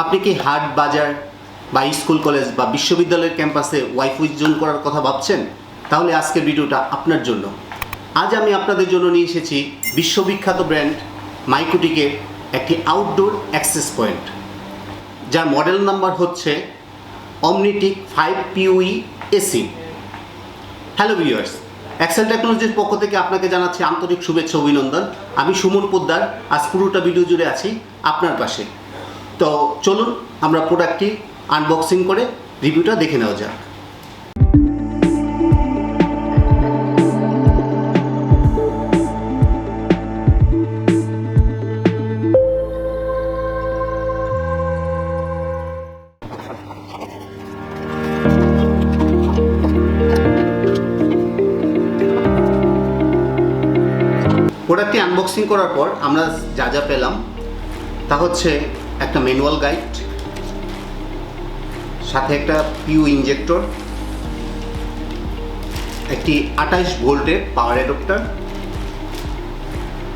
আপনি কি হাট বাজার বা স্কুল কলেজ বা বিশ্ববিদ্যালয়ের ক্যাম্পাসে ওয়াইফাই জোন করার কথা ভাবছেন? তাহলে আজকের ভিডিওটা আপনার জন্য। আজ আমি আপনাদের জন্য নিয়ে এসেছি বিশ্ববিখ্যাত ব্র্যান্ড মাইক্রোটিকের একটি আউটডোর অ্যাক্সেস পয়েন্ট, যার মডেল নাম্বার হচ্ছে OmniTIK 5 PoE AC। Hello viewers, Excel টেকনোলজির পক্ষ থেকে আপনাকে জানাচ্ছি আন্তরিক শুভেচ্ছা অভিনন্দন। আমি সুমন পোদ্দার, আজ পুরোটা ভিডিও জুড়ে আছি আপনার পাশে। তো চলুন আমরা প্রোডাক্টটি আনবক্সিং করে রিভিউটা দেখে নেওয়া যাক। প্রোডাক্টটি আনবক্সিং করার পর আমরা যা যা পেলাম তা হচ্ছে একটা ম্যানুয়াল গাইড, সাথে একটা পিউ ইনজেক্টর, একটি 28 ভোল্টের পাওয়ার অ্যাডাপ্টার,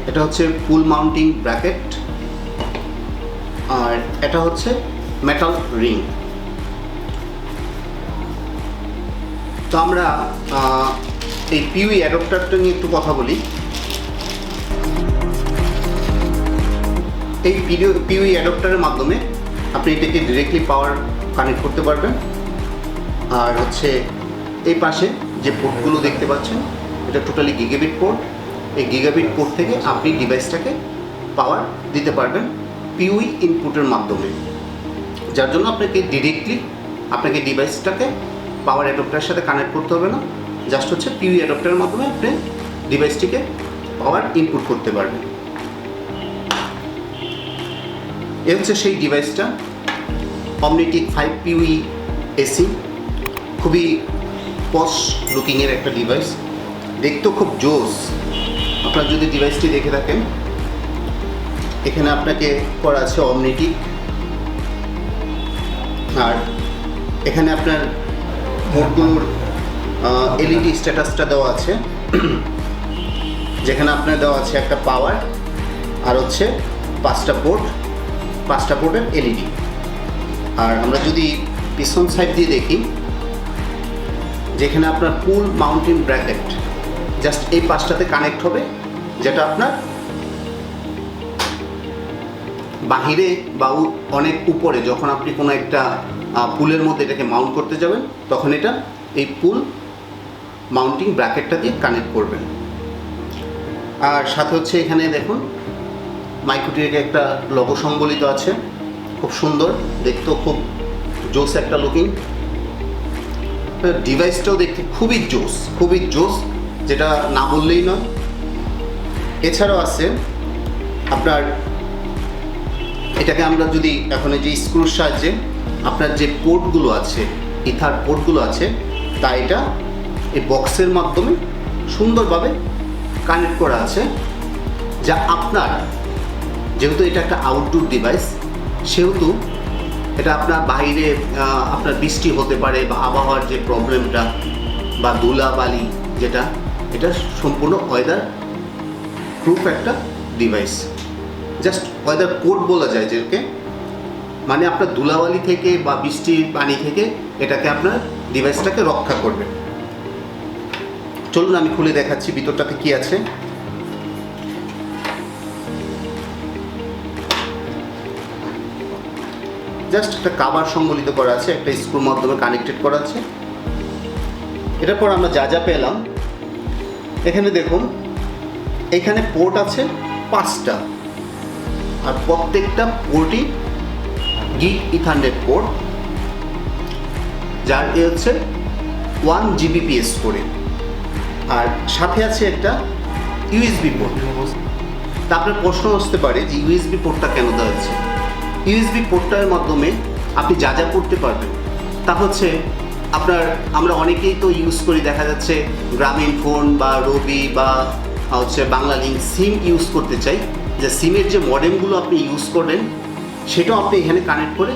এটা হচ্ছে পুল মাউন্টিং ব্র্যাকেট, আর এটা হচ্ছে মেটাল রিং। তো আমরা এই পিউ অ্যাডাপ্টারটা নিয়ে একটু কথা বলি। এই পিউ অ্যাডাপ্টারের মাধ্যমে আপনি এটাকে ডিরেক্টলি পাওয়ার কানেক্ট করতে পারবেন। আর হচ্ছে এই পাশে যে পোর্টগুলো দেখতে পাচ্ছেন, এটা টোটালি গিগাবিট পোর্ট। এই গিগাবিট পোর্ট থেকে আপনি ডিভাইসটাকে পাওয়ার দিতে পারবেন পিউই ইনপুটের মাধ্যমে, যার জন্য আপনাকে ডিভাইসটাকে পাওয়ার অ্যাডাপ্টারের সাথে কানেক্ট করতে হবে না। জাস্ট হচ্ছে পিউই অ্যাডাপ্টারের মাধ্যমে আপনি ডিভাইসটিকে পাওয়ার ইনপুট করতে পারবেন। এ হচ্ছে সেই ডিভাইসটা, OmniTIK 5 PoE AC। খুবই পশ লুকিংয়ের একটা ডিভাইস, দেখতেও খুব জোস। আপনারা যদি ডিভাইসটি দেখে থাকেন, এখানে আপনাকে করা আছে OmniTIK, আর এখানে আপনার পোর্টগুলোর এলইডি স্ট্যাটাসটা দেওয়া আছে, যেখানে আপনার দেওয়া আছে একটা পাওয়ার আর হচ্ছে পাঁচটা পোর্টের এলইডি। আর আমরা যদি পিছন সাইড দিয়ে দেখি, যেখানে আপনার পুল মাউন্টিং ব্র্যাকেট জাস্ট এই পাশটাতে কানেক্ট হবে, যেটা আপনার বাহিরে বা অনেক উপরে যখন আপনি কোনো একটা পুলের মধ্যে এটাকে মাউন্ট করতে যাবেন, তখন এটা এই পুল মাউন্টিং ব্র্যাকেটটা দিয়ে কানেক্ট করবেন। আর সাথে হচ্ছে এখানে দেখুন মাইক্রোটিকের একটা লোগো সংবলিত আছে, খুব সুন্দর, দেখতেও খুব জোস একটা লুকিং। ডিভাইসটাও দেখতে খুবই জোস, যেটা না বললেই নয়। এছাড়াও আছে আপনার, এটাকে আমরা যদি এখন যে স্ক্রুর সাহায্যে আপনার যে পোর্টগুলো আছে, ইথার পোর্টগুলো আছে, তা এটা এই বক্সের মাধ্যমে সুন্দরভাবে কানেক্ট করা আছে, যা আপনার, যেহেতু এটা একটা আউটডোর ডিভাইস, সেহেতু এটা আপনার বাইরে আপনার বৃষ্টি হতে পারে বা আবহাওয়ার যে প্রবলেমটা বা ধুলাবালি, যেটা এটা সম্পূর্ণ ওয়েদার প্রুফ একটা ডিভাইস। জাস্ট ওয়েদার কোট বলা যায় যেটাকে, মানে আপনার ধুলাবালি থেকে বা বৃষ্টির পানি থেকে এটাকে আপনার ডিভাইসটাকে রক্ষা করবে। চলুন আমি খুলে দেখাচ্ছি ভিতরটাতে কি আছে। জাস্ট একটা কাভার সংবলিত করা আছে, একটা স্ক্রুর মাধ্যমে কানেক্টেড করা আছে। এটার পর আমরা যা যা পেলাম, এখানে দেখুন, এখানে পোর্ট আছে 5টা, আর প্রত্যেকটা পোর্টই গিগ ইথারনেট পোর্ট, যার হচ্ছে 1 Gbps করে। আর সাথে আছে একটা ইউএসবি পোর্ট। তা আপনার প্রশ্ন আসতে পারে যে ইউএসবি পোর্টটা কেন দেওয়া হয়েছে? ইউএসবি পোর্টটার মাধ্যমে আপনি যা যা করতে পারবেন তা হচ্ছে আমরা অনেকেই তো ইউজ করি, দেখা যাচ্ছে গ্রামীণ ফোন বা রবি বা হচ্ছে বাংলা লিঙ্ক সিম ইউজ করতে চাই, যে সিমের যে মডেমগুলো আপনি ইউজ করেন সেটাও আপনি এখানে কানেক্ট করে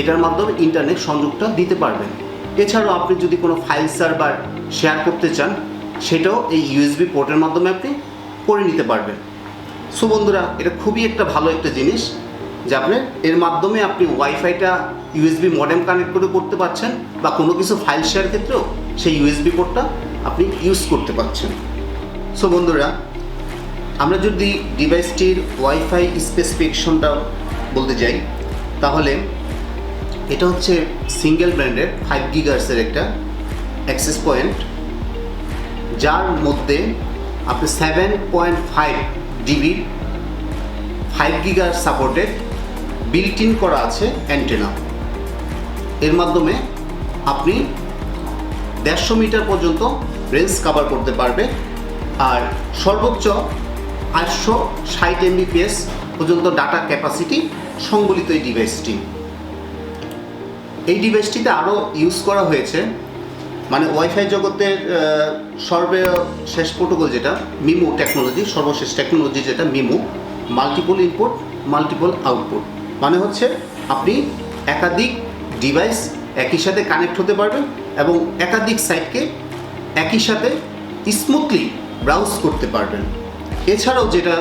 এটার মাধ্যমে ইন্টারনেট সংযোগটা দিতে পারবেন। এছাড়াও আপনি যদি কোনো ফাইল সার্ভার শেয়ার করতে চান, সেটাও এই ইউএসবি পোর্টের মাধ্যমে আপনি করে নিতে পারবেন। সো বন্ধুরা, এটা খুবই একটা ভালো একটা জিনিস। যে আপনি এর মাধ্যমে আপনি ওয়াইফাইটা ইউএসবি মডেম কানেক্ট করে করতে পারছেন, বা কোনো কিছু ফাইল শেয়ার ক্ষেত্রেও সেই ইউএসবি পোর্টটা আপনি ইউজ করতে পারছেন। সো বন্ধুরা, আমরা যদি ডিভাইসটির ওয়াইফাই স্পেসিফিকেশনটা বলতে যাই, তাহলে এটা হচ্ছে সিঙ্গেল ব্র্যান্ডের 5 গিগাহার্টজের একটা অ্যাক্সেস পয়েন্ট, যার মধ্যে আপনি 7.5 ডিবির 5 গিগাহার্টজ সাপোর্টেড বিল্ট ইন করা আছে অ্যান্টেনা। এর মাধ্যমে আপনি 150 মিটার পর্যন্ত রেঞ্জ কভার করতে পারবে, আর সর্বোচ্চ 860 MBPS পর্যন্ত ডাটা ক্যাপাসিটি সংবলিত এই ডিভাইসটি। এই ডিভাইসটিতে আরও ইউজ করা হয়েছে, মানে ওয়াইফাই জগতের সর্বশেষ প্রোটোকল যেটা মিমো টেকনোলজি, সর্বশেষ টেকনোলজি যেটা MIMO, multiple input multiple output. মানে হচ্ছে আপনি একাধিক ডিভাইস একই সাথে কানেক্ট হতে পারবেন এবং একাধিক সাইটকে একই সাথে স্মুথলি ব্রাউজ করতে পারবেন। এছাড়াও যেটা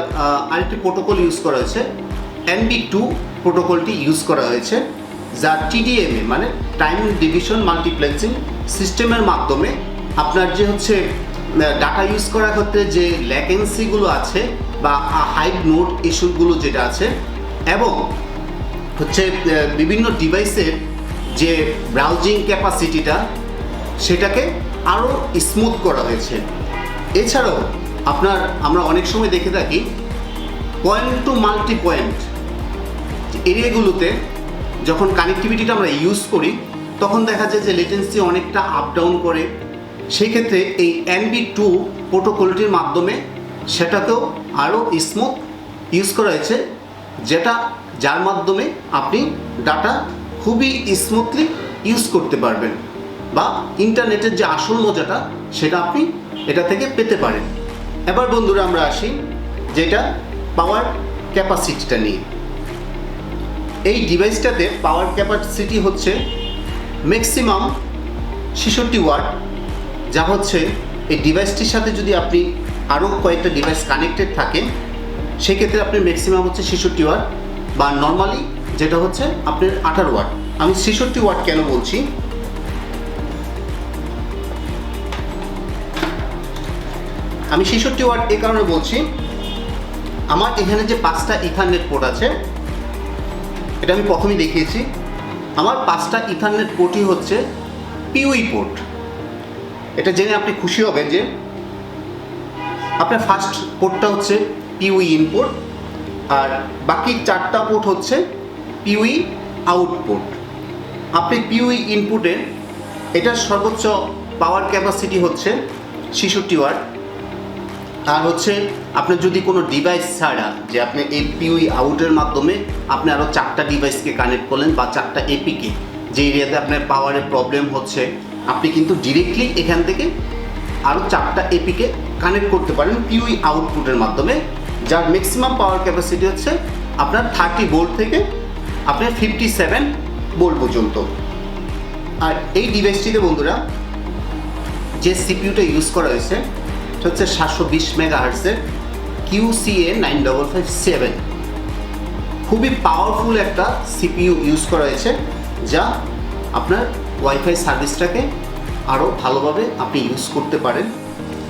আরেকটি প্রোটোকল ইউজ করা হয়েছে, NB2 প্রোটোকলটি ইউজ করা হয়েছে, যা TDMA মানে টাইম ডিভিশন মাল্টিপ্লেক্সিং সিস্টেমের মাধ্যমে আপনার যে হচ্ছে ডাটা ইউজ করার ক্ষেত্রে যে ল্যাটেন্সিগুলো আছে বা হাইড নোড ইস্যুগুলো যেটা আছে, এবং হচ্ছে বিভিন্ন ডিভাইসের যে ব্রাউজিং ক্যাপাসিটিটা সেটাকে আরও স্মুথ করা হয়েছে। এছাড়াও আমরা অনেক সময় দেখে থাকি পয়েন্ট টু মাল্টি পয়েন্ট এরিয়াগুলোতে যখন কানেক্টিভিটিটা আমরা ইউজ করি, তখন দেখা যায় যে লেটেন্সি অনেকটা আপ ডাউন করে। সেই ক্ষেত্রে এই NB2 প্রোটোকলটির মাধ্যমে সেটাকেও আরও স্মুথ ইউজ করা হয়েছে, যার মাধ্যমে আপনি ডাটা খুবই স্মুথলি ইউজ করতে পারবেন, বা ইন্টারনেটের যে আসল মজাটা সেটা আপনি এটা থেকে পেতে পারেন। এবার বন্ধুরা আমরা আসি যেটা পাওয়ার ক্যাপাসিটিটা নিয়ে। এই ডিভাইসটাতে পাওয়ার ক্যাপাসিটি হচ্ছে ম্যাক্সিমাম 66 ওয়াট, যা হচ্ছে এই ডিভাইসটির সাথে যদি আপনি আরও কয়েকটা ডিভাইস কানেক্টেড থাকেন সেক্ষেত্রে আপনি ম্যাক্সিমাম হচ্ছে 66 ওয়াট, বা নর্মালি যেটা হচ্ছে আপনার 18 ওয়াট। আমি 66 ওয়াট কেন বলছি, আমি 66 ওয়াট এই কারণে বলছি, আমার এখানে যে 5টা ইথারনেট পোর্ট আছে, এটা আমি প্রথমেই দেখিয়েছি, আমার 5টা ইথারনেট পোর্টই হচ্ছে PoE পোর্ট। এটা জেনে আপনি খুশি হবেন যে আপনার ফার্স্ট পোর্টটা হচ্ছে PoE ইনপুট, আর বাকি 4টা পোর্ট হচ্ছে PoE আউটপুট। আপনি PoE ইনপুটের এটার সর্বোচ্চ পাওয়ার ক্যাপাসিটি হচ্ছে 66 ওয়াট, আর হচ্ছে আপনি যদি কোনো ডিভাইস ছাড়া যে আপনি এই PoE আউটের মাধ্যমে আপনি আরও 4টা ডিভাইসকে কানেক্ট করলেন বা 4টা এপিকে, যে এরিয়াতে আপনার পাওয়ারের প্রবলেম হচ্ছে, আপনি কিন্তু ডিরেক্টলি এখান থেকে আরও 4টা এপিকে কানেক্ট করতে পারেন PoE আউটপুটের মাধ্যমে, যার ম্যাক্সিমাম পাওয়ার ক্যাপাসিটি হচ্ছে আপনার 30 ভোল্ট থেকে আপনার 57 ভোল্ট পর্যন্ত। আর এই ডিভাইসটিতে বন্ধুরা যে সিপিইউটা ইউজ করা হয়েছে সেটা হচ্ছে 720 মেগাহার্টজের QCA 9557, খুবই পাওয়ারফুল একটা সিপিইউ ইউজ করা হয়েছে, যা আপনার ওয়াইফাই সার্ভিসটাকে আরও ভালোভাবে আপনি ইউজ করতে পারেন।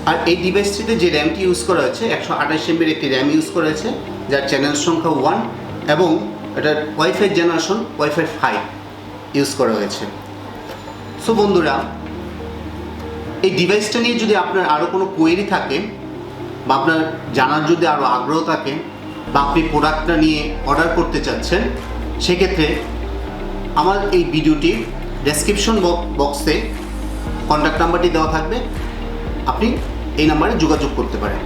আর এই ডিভাইসটিতে যে র্যামটি ইউজ করা হয়েছে 128 MB একটি র্যাম ইউজ করা হয়েছে, যার চ্যানেল সংখ্যা 1, এবং এটার ওয়াইফাই জেনারেশন ওয়াইফাই 5 ইউজ করা হয়েছে। সো বন্ধুরা, এই ডিভাইসটা নিয়ে যদি আপনার আরও কোনো কোয়েরি থাকে, বা আপনার জানার যদি আরও আগ্রহ থাকে, বা আপনি প্রোডাক্টটা নিয়ে অর্ডার করতে চাচ্ছেন, সেক্ষেত্রে আমার এই ভিডিওটির ডেসক্রিপশন বক্সে কন্ট্যাক্ট নাম্বারটি দেওয়া থাকবে, আপনি এই নাম্বারে যোগাযোগ করতে পারেন।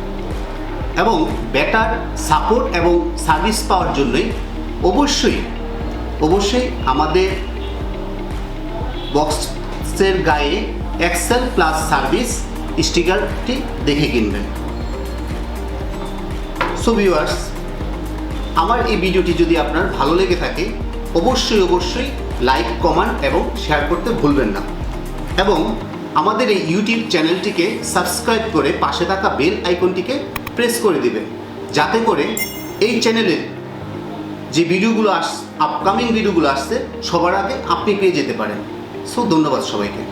এবং বেটার সাপোর্ট এবং সার্ভিস পাওয়ার জন্যই অবশ্যই আমাদের বক্সের গায়ে এক্সেল প্লাস সার্ভিস স্টিকারটি দেখে কিনবেন। সো ভিউয়ার্স, আমার এই ভিডিওটি যদি আপনার ভালো লেগে থাকে অবশ্যই লাইক, কমেন্ট এবং শেয়ার করতে ভুলবেন না, এবং আমাদের এই ইউটিউব চ্যানেলটিকে সাবস্ক্রাইব করে পাশে থাকা বেল আইকনটিকে প্রেস করে দিবেন, যাতে করে এই চ্যানেলের যে ভিডিওগুলো আপকামিং ভিডিওগুলো আসছে সবার আগে আপনি পেয়ে যেতে পারেন। সো ধন্যবাদ সবাইকে।